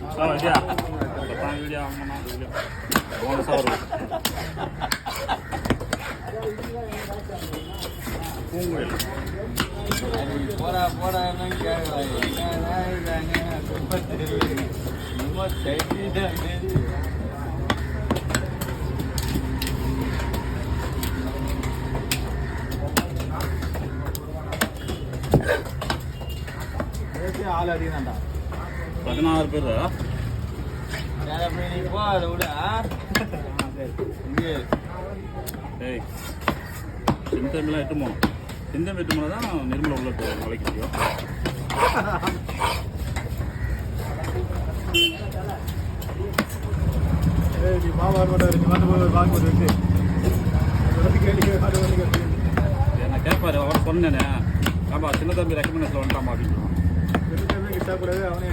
Iya. Petang dia mana dia. Mau sahur. Kungul. Pora nang kaya. Mau jadi dah. ஆளாடினாண்டா 16 பேர் யார போய் நீ போ அத விட இங்க ஏய் சிந்தம்லாம் எட்டு போணும் சிந்தம் எட்டு போனா தான் நிர்மல உள்ள வளைக்க முடியும் ஏய் நீ மாமா வர நீ வந்து வாங்க வந்து என்ன கேட்பாரு அவர் சொன்னேனே ஆமா சின்ன தம்பி ரெக்கமெண்டேஷன் வந்துட்டாமா அப்படின்னு கிட்ட கூடவே அவனே